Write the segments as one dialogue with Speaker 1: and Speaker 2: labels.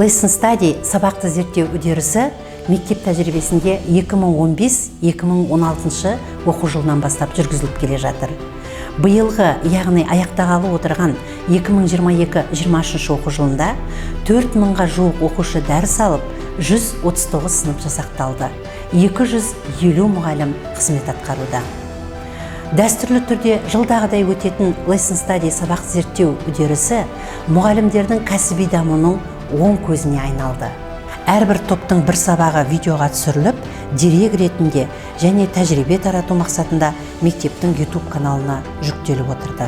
Speaker 1: Lesson Study сабақты зерттеу үдерісі мектеп тәжірибесінде 2015-2016 оқу жылынан бастап жүргізіліп келе жатыр. Биылғы, яғни аяқтағалы отырған 2022-2023 оқу жылында 4000-ға жуық оқушы дәріс алып, 139 сынып жасақталды. 250 мұғалім қызмет атқаруда. Дәстүрлі түрде жылдағыдай өтетін Lesson Study сабақ зерттеу үдерісі мұғалімдердің кәсіби дамуының оң көзіне айналды. Әрбір топтың бір сабағы видеоға түсіріліп, дерек ретінде және тәжірибе тарату мақсатында мектептің YouTube каналына жүктеліп отырды.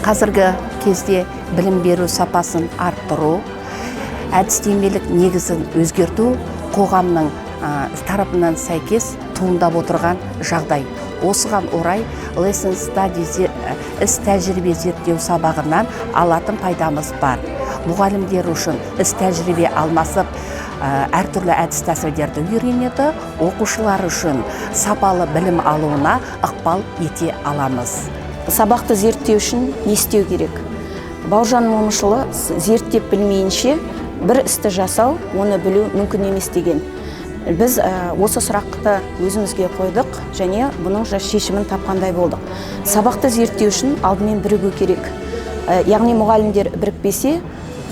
Speaker 2: Қазіргі кезде білім беру сапасын арттыру, әдістемелік негізін өзгерту қоғамның тарапынан сәйкес туындап отырған жағдай. Осыған орай Lesson Study іс тәжірибе зерттеу сабағынан алатын пайдамыз бар. Мұғалімдер үшін іс тәжірибе алмасып, әртүрлі әдіс тәсілдерді үйренеді, оқушылар үшін сапалы білім алуына ықпал ете аламыз.
Speaker 3: Сабақты зерттеу үшін не істеу керек? Бауыржан Момышұлы зерттеп білмейінше бір істі жасау, оны білу мүмкін емес деген. Біз осы сұрақты өзімізге қойдық және бұның шешімін тапқандай болдық. Сабақты зерттеу үшін алдымен бірігу керек. Яғни мұғалімдер бірікпесе,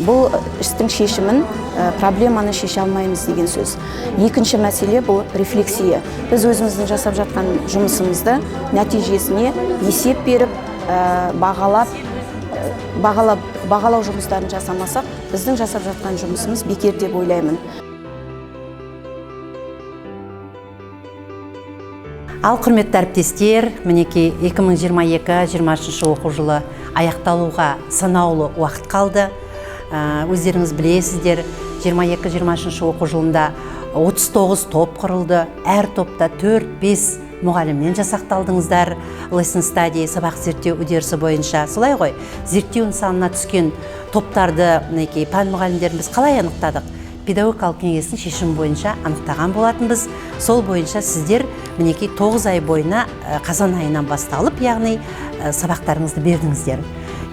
Speaker 3: бұл істің шешімін, проблеманы шеше алмаймыз деген сөз. Екінші мәселе бұл рефлексия. Біз өзіміздің жасап жатқан жұмысымызды нәтижесіне есеп беріп, бағалау жұмыстарын жасамасақ, біздің жасап жатқан жұмысымыз бекер деп ойлаймын.
Speaker 1: Ал құрметті әріптестер, мінекей 2022-2023 оқу жылы аяқталуға санаулы уақыт қалды. Өздеріңіз білесіздер, 22-23 оқу жылында 39 топ құрылды. Әр топта 4-5 мұғалімнен жасақталдыңыздар. Lesson Study сабақ зерттеу үдерісі бойынша. Солай ғой, зерттеу нысанына түскен топтарды пән мұғалімдеріміз қалай анықтадық? Педагогикалық кеңестің шешімі бойынша анықтаған болатынбыз. Сол бойынша сіздер мінекей 9 ай бойына қазан айынан басталып, яғни сабақтарыңызды бердіңіздер.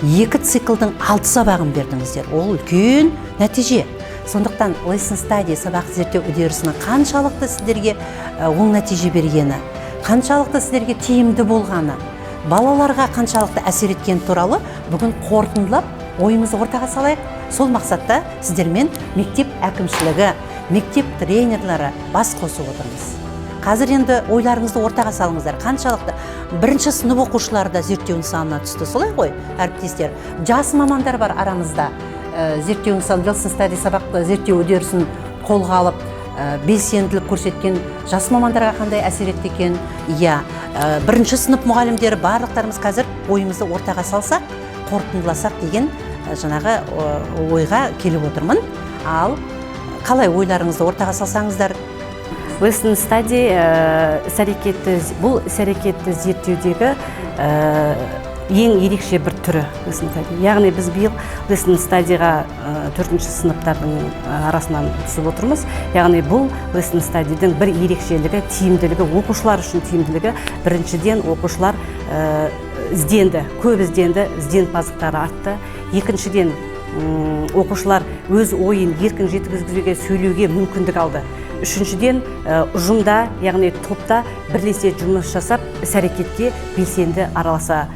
Speaker 1: 2 циклдың 6 сабағын бердіңіздер. Ол үлкен нәтиже. Сондықтан Lesson Study сабақ зерттеу үдерісінің қаншалықты сіздерге оң нәтиже бергені, қаншалықты сіздерге тиімді болғаны, балаларға қаншалықты әсер еткен туралы бүгін қорытындылап, ойымызды ортаға салайық. Сол мақсатта сіздермен мектеп әкімшілігі, мектеп тренерлері бас қосып отырмыз. Қазір енді ойларыңызды ортаға салыңыздар. Қаншалықты бірінші сынып оқушылары да зерттеу нысанына түсті. Солай ғой, әріптестер. Жас мамандар бар арамызда. Зерттеу нысаны, Lesson Study сабақты зерттеу үдерісін қолға алып, белсенділік көрсеткен жас мамандарға қандай әсер етті екен? Иә, бірінші сынып мұғалімдері барлықтарымыз қазір ойымызды ортаға салсақ, қорытындыласақ деген жаңағы ойға келіп отырмын. Ал қалай ойларыңызды ортаға салсаңыздар?
Speaker 4: Lesson Study бұл іс-әрекетті зерттеудегі ең ерекше бір түрі. Яғни біз биыл Lesson Studyға 4-ші сыныптардың арасынан түсіп отырмыз. Яғни бұл Lesson Study'дің бір ерекшелігі, тиімділігі, оқушылар үшін тиімділігі. Біріншіден оқушылар ізденді, көп ізденді, ізденімпаздықтары артты. Екіншіден оқушылар өз ойын еркін жеткізуге, сөйлеуге мүмкіндік алды. Үшіншіден ұжымда, яғни топта бірлесе жұмыс жасап, іс-әрекетке белсенді араласа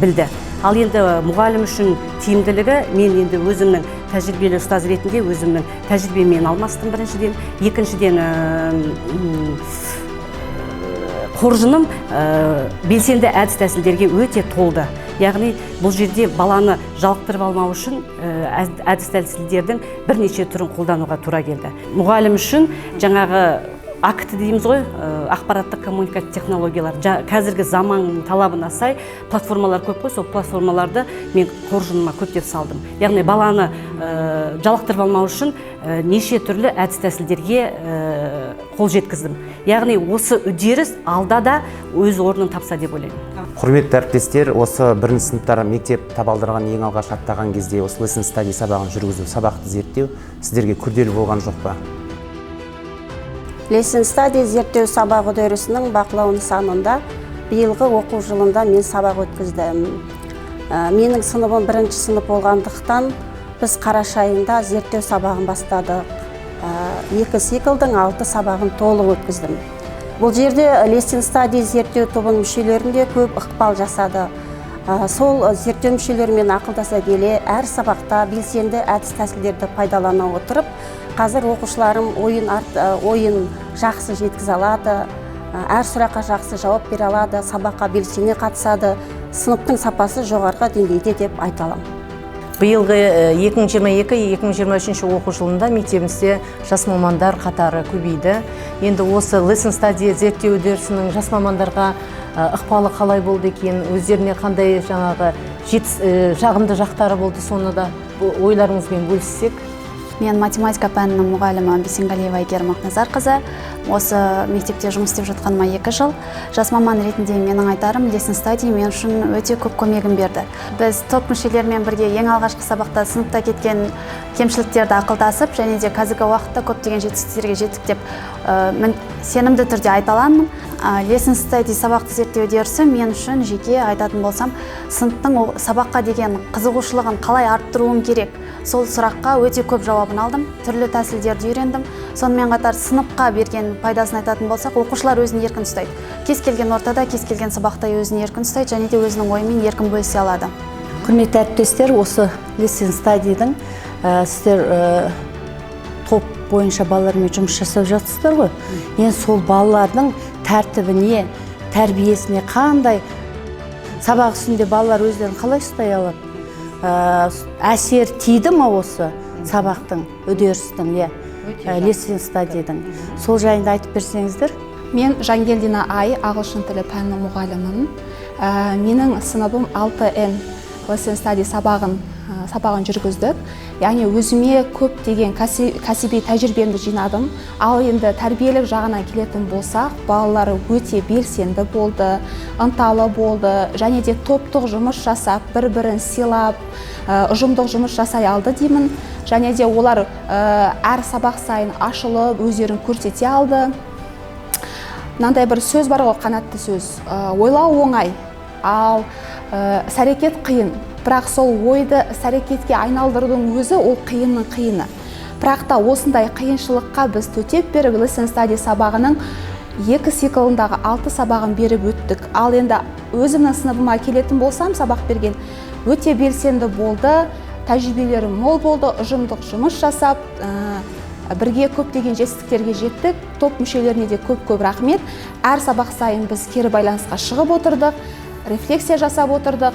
Speaker 4: білді. Ал енді мұғалім үшін тиімділігі, мен енді өзімнің тәжірибелі ұстаз ретінде өзімнің тәжірибемен алмастым біріншіден. Екіншіден қоржыным белсенді әдіс тәсілдерге өте толды. Яғни бұл жерде баланы жалықтырып алмау үшін әдіс тәсілдердің бірнеше түрін қолдануға тура келді. Мұғалім үшін жаңағы акт дейміз ғой, ақпараттық коммуникативтік технологиялар. Қазіргі заманның талабына сай платформалар көп қой, сол платформаларды мен қоржыныма көптеп салдым. Яғни баланы жалықтырып алмау үшін неше түрлі әдіс тәсілдерге қол жеткіздім. Яғни осы үдеріс алда да өз орнын тапса деп ойлаймын.
Speaker 5: Құрметті әріптестер, осы бірінші сыныптар мектеп табалдырған ең алғаш аттаған кезде осы lesson study сабағын жүргізу, сабақты зерттеу сіздерге күрделі болған жоқ па?
Speaker 6: Lesson study зерттеу сабақ үдерісінің бақылау нысанында биылғы оқу жылында мен сабақ өткіздім. Менің сыныбым бірінші сынып болғандықтан біз қараша айында зерттеу сабағын бастадық. 2 циклдың 6 сабағын толық өткіздім. Бұл жерде lesson study зерттеу тобының мүшелерінде көп ықпал жасады. Сол зерттеу мүшелерімен ақылдаса келе, әр сабақта белсенді әдіс тәсілдерді пайдалана отырып, қазір оқушыларым ойын жақсы жеткізе алады, әр сұраққа жақсы жауап бере алады, сабаққа белсене қатысады, сыныптың сапасы жоғарғы деңгейде деп айта аламын.
Speaker 7: Биылғы 2022-2023 оқу жылында мектебімізде жас мамандар қатары көбейді. Енді осы lesson study зерттеу үдерісінің жас мамандарға ықпалы қалай болды екен, өздеріне қандай жағымды жақтары болды, соны да ойларыңызбен бөліссек.
Speaker 8: Мен математика пәнінің мұғалімі Бейсенғалиева Әйгерім Ақназарқызы. Осы мектепте жұмыс істеп жатқаныма 2 жыл. Жас маман ретінде менің айтарым, lesson study мен үшін өте көп көмегін берді. Біз топ мүшелерімен бірге ең алғашқы сабақта сыныпта кеткен кемшіліктерді ақылдасып, және де қазіргі уақытта көптеген жетістіктерге жеттік деп сенімді түрде айта аламын. Lesson study сабақты зерттеу үдерісі мен үшін жеке айтатын болсам, сыныптың сабаққа деген қызығушылығын қалай арттыруым керек, сол сұраққа өте көп жауабын алдым, түрлі тәсілдерді үйрендім. Сонымен қатар сыныпқа берген пайдасын айтатын болсақ, оқушылар өзін еркін ұстайды. Кез келген ортада, кез келген сабақта өзін еркін ұстайды, және де өзінің ойымен еркін бөлісе алады.
Speaker 1: Құрметті әріптестер, осы lesson study'дің сіздер топ бойынша балалармен жұмыс жасап жатсыздар ғой. Енді сол балалардың тәртібіне, тәрбиесіне қандай сабақ үстінде балалар өздерін қалай ұстай алады? Әсер тиді ма осы сабақтың, үдерістің, lesson study'дің? Сол жайында айтып берсеңіздер.
Speaker 9: Мен Жангелдина Ай, ағылшын тілі пәнінің мұғалімімін. Менің сыныбым 6N lesson study сабағын жүргіздік. Яғни өзіме көп деген кәсіби тәжірибемді жинадым. Ал енді тәрбиелік жағына келетін болсақ, балалары өте белсенді болды, ынталы болды, және де топтық жұмыс жасап, бір-бірін сыйлап, ұжымдық жұмыс жасай алды деймін. Және де олар әр сабақ сайын ашылып, өздерін көрсете алды. Мынандай бір сөз бар ғой, қанатты сөз. Ойлау оңай, ал іс-әрекет қиын. Бірақ сол ойды іс-әрекетке айналдырудың өзі ол қиынның қиыны. Бірақ та осындай қиыншылыққа біз төтеп беріп, lesson study сабағының 2 циклындағы 6 сабағын беріп өттік. Ал енді өзімнің сыныбыма келетін болсам, сабақ берген өте белсенді болды, тәжірибелері мол болды, ұжымдық жұмыс жасап, бірге көптеген жетістіктерге жеттік. Топ мүшелеріне де көп рахмет. Әр сабақ сайын біз кері байланысқа шығып отырдық, рефлексия жасап отырдық,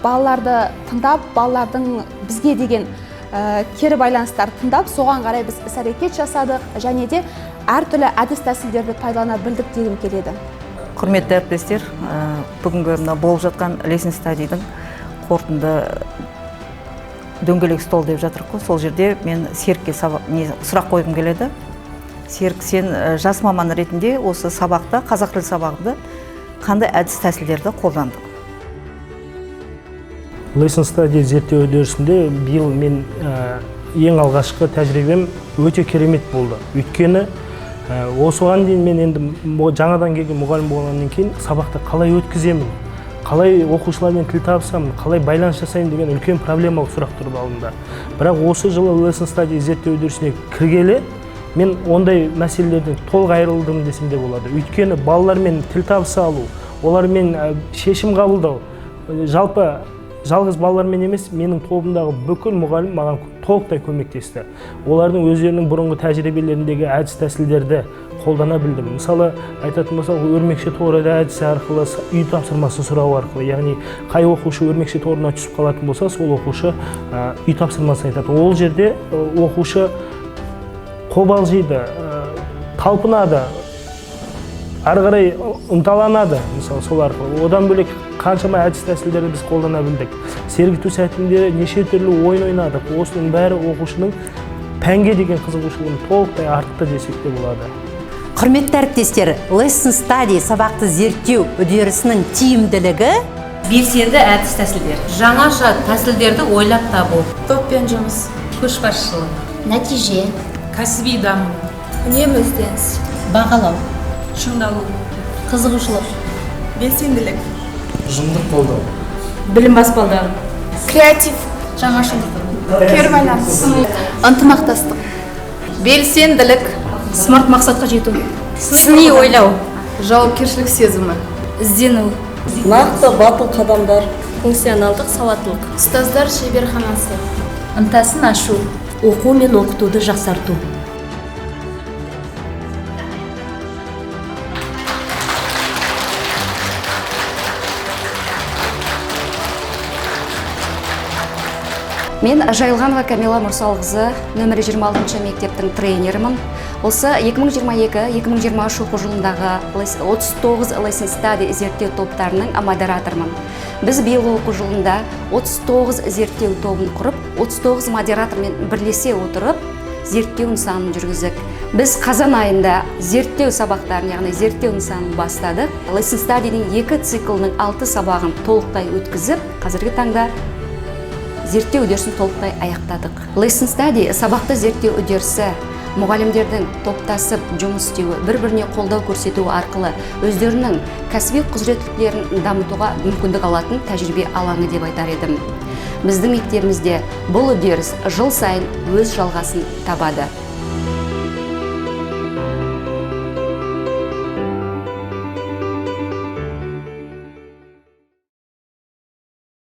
Speaker 9: балаларды тыңдап, балалардың бізге деген кері байланыстарды тыңдап, соған қарай біз іс-әрекет жасадық, және де әртүрлі әдіс тәсілдерді пайдалана білдік дегім келеді.
Speaker 7: Құрметті әріптестер, бүгінгі болып жатқан lesson study'дің қорытынды дөңгелек стол деп жатырық қой. Сол жерде мен Серікке сұрақ қойғым келеді. Серік, сен жас маман ретінде осы сабақта, қазақ тілі сабағында қандай әдіс тәсілдерді қолдандық?
Speaker 10: Lesson study зерттеу үдерісінде биыл мен ең алғашқы тәжірибем өте керемет болды. Өйткені осыған дейін мен енді жаңадан келген мұғалім болғаннан кейін сабақты қалай өткіземін, қалай оқушылармен тіл табысамын, қалай байланыс жасаймын деген үлкен проблемалық сұрақ тұрды алдымда. Бірақ осы жылы lesson study зерттеу үдерісіне кіргелі мен ондай мәселелерден толық айырылдым десем де болады. Өйткені балалармен тіл табыса алу, олармен шешім қабылдау, жалпы жалғыз балалармен емес, менің тобымдағы бүкіл мұғалім маған толықтай көмектесті. Олардың өздерінің бұрынғы тәжірибелеріндегі әдіс тәсілдерді қолдана білдім. Мысалы, айтатын болсақ, өрмекші торы әдісі арқылы үй тапсырмасын сұрау арқылы, яғни қай оқушы өрмекші торына түсіп қалатын болса, сол оқушы үй тапсырмасын айтады. Ол жерде оқушы қобалжиды, талпынады, ары қарай ынталанады, мысалы сол арқылы. Одан бөлек қаншама әдіс тәсілдерді біз қолдана білдік. Сергіту сәтінде неше түрлі ойын ойнадық. Осының бәрі оқушының пәнге деген қызығушылығын толықтай артты десек те болады.
Speaker 1: Құрметті әріптестер, Lesson Study сабақты зерттеу үдерісінің тиімділігі
Speaker 11: белсенді әдіс тәсілдер, жаңаша тәсілдерді ойлап табу,
Speaker 8: топпен жұмыс,
Speaker 11: көшбасшылық,
Speaker 12: нәтиже,
Speaker 11: кәсіби даму,
Speaker 8: үнемі ізденіс,
Speaker 12: бағалау,
Speaker 8: шыңдалу,
Speaker 12: қызығушылық,
Speaker 8: белсенділік,
Speaker 10: ұжымдық қолдау,
Speaker 11: білім баспалдау,
Speaker 8: креатив,
Speaker 12: жаңашылдық,
Speaker 8: кері байланыс,
Speaker 12: ынтымақтастық,
Speaker 11: белсенділік,
Speaker 12: смарт мақсатқа жету,
Speaker 11: сыни ойлау,
Speaker 8: жауапкершілік сезімі,
Speaker 12: іздену,
Speaker 6: нақты батыл қадамдар,
Speaker 12: функционалдық сауаттылық,
Speaker 8: ұстаздар шеберханасы,
Speaker 12: ынтасын ашу, оқу мен оқытуды жақсарту.
Speaker 2: Мен Жайылғанова Камила Мұрсалқызы, нөмірі 26 мектептің тренерімін. Осы 2022-2023 оқу жылындағы 39 Lesson Study зерттеу топтарының модераторымын. Біз биылғы оқу жылында 39 зерттеу тобын құрып, 39 модератормен бірлесе отырып, зерттеу нысанын жүргіздік. Біз қазан айында зерттеу сабақтарын, яғни зерттеу нысанын бастадық. Lesson Study'нің 2 циклының 6 сабағын толықтай өткізіп, қазіргі таңда зерттеу үдерісін толықтай аяқтадық. Lesson Study сабақты зерттеу үдерісі мұғалімдердің топтасып жұмыс істеуі, бір-біріне қолдау көрсетуі арқылы өздерінің кәсіби құзыреттіліктерін дамытуға мүмкіндік алатын тәжірибе алаңы деп айтар едім. Біздің мектебімізде бұл үдеріс жыл сайын өз жалғасын табады.